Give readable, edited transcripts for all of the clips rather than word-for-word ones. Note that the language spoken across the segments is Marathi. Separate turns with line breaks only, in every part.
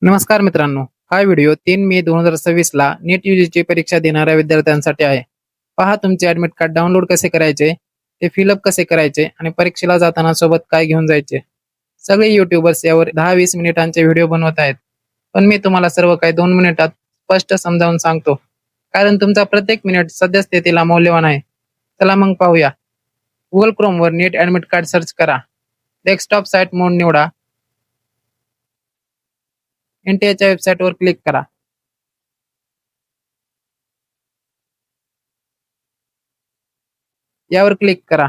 नमस्कार मित्रांनो, हा व्हिडिओ 3 मे 2026 ला नीट यूजीची परीक्षा देणाऱ्या विद्यार्थ्यांसाठी आहे. पहा तुमचे ऍडमिट कार्ड डाउनलोड कसे करायचे, ते फिलअप कसे करायचे आणि परीक्षेला जाताना सोबत काय घेऊन जायचे. सगळे युट्यूबर्स यावर 10-20 मिनिटांचे व्हिडिओ बनवत आहेत, पण मी तुम्हाला सर्व काही 2 मिनिटात स्पष्ट समजावून सांगतो, कारण तुमचा प्रत्येक मिनिट सध्या स्थितीला मौल्यवान आहे. चला मग पाहूया. गुगल क्रोमवर नीट ऍडमिट कार्ड सर्च करा. डेस्कटॉप साइट मोड निवडा. एनटीएच्या वेबसाईटवर क्लिक करा. यावर क्लिक करा.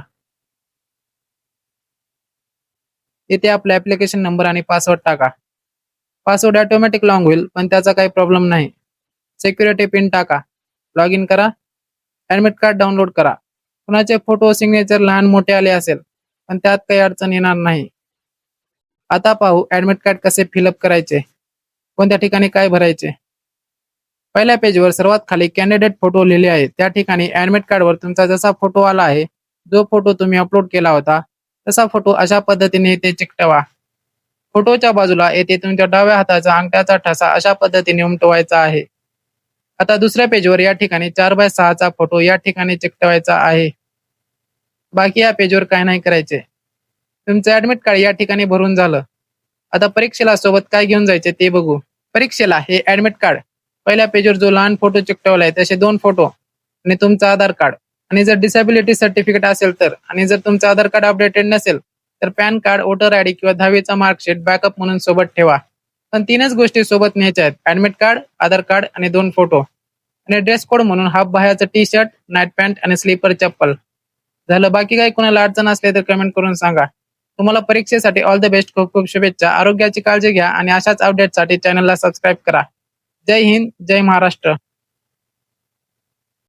येथे आपला ऍप्लिकेशन नंबर आणि पासवर्ड टाका. पासवर्ड ऑटोमॅटिक लॉंग होईल, पण त्याचा काही प्रॉब्लेम नाही. सिक्युरिटी पिन टाका. लॉग इन करा. ऍडमिट कार्ड डाउनलोड करा. कुणाचे फोटो सिग्नेचर लहान मोठे आले असेल, पण त्यात काही अडचण येणार नाही. आता पाहू ऍडमिट कार्ड कसे फिलअप करायचे, कोणत्या ठिकाणी काय भरायचे. पहिल्या पेजवर सर्वात खाली कॅन्डिडेट फोटो लिहिले आहे. त्या ठिकाणी ऍडमिट कार्डवर तुमचा जसा फोटो आला आहे, जो फोटो तुम्ही अपलोड केला होता, तसा फोटो अशा पद्धतीने इथे चिकटवा. फोटोच्या बाजूला येथे तुमच्या डाव्या हाताचा अंगठ्याचा ठसा अशा पद्धतीने उमटवायचा आहे. आता दुसऱ्या पेजवर या ठिकाणी 4x6 चा फोटो या ठिकाणी चिकटवायचा आहे. बाकी या पेजवर काय नाही करायचे. तुमचं ऍडमिट कार्ड या ठिकाणी भरून झालं. आता परीक्षेला सोबत काय घेऊन जायचे ते बघू. परीक्षेला हे ऍडमिट कार्ड, पहिल्या पेजवर जो लहान फोटो चिकटवलाय तसे 2 फोटो आणि तुमचं आधार कार्ड, आणि जर डिसेबिलिटी सर्टिफिकेट असेल तर, आणि जर तुमचं आधार कार्ड अपडेटेड नसेल तर पॅन कार्ड, वोटर आयडी किंवा 10वीचा मार्कशीट बॅकअप म्हणून सोबत ठेवा. पण 3च गोष्टी सोबत न्यायच्या आहेत: ऍडमिट कार्ड, आधार कार्ड आणि 2 फोटो. आणि ड्रेस कोड म्हणून हाफ बाह्याचं टी शर्ट, नाईट पॅन्ट आणि स्लीपर चप्पल. झालं. बाकी काही कोणाला अडचण असले तर कमेंट करून सांगा. तुम्हाला परीक्षेसाठी ऑल द बेस्ट. खूप खूप शुभेच्छा. आरोग्याची काळजी घ्या आणि अशाच अपडेटसाठी चॅनलला सबस्क्राईब करा. जय हिंद, जय महाराष्ट्र.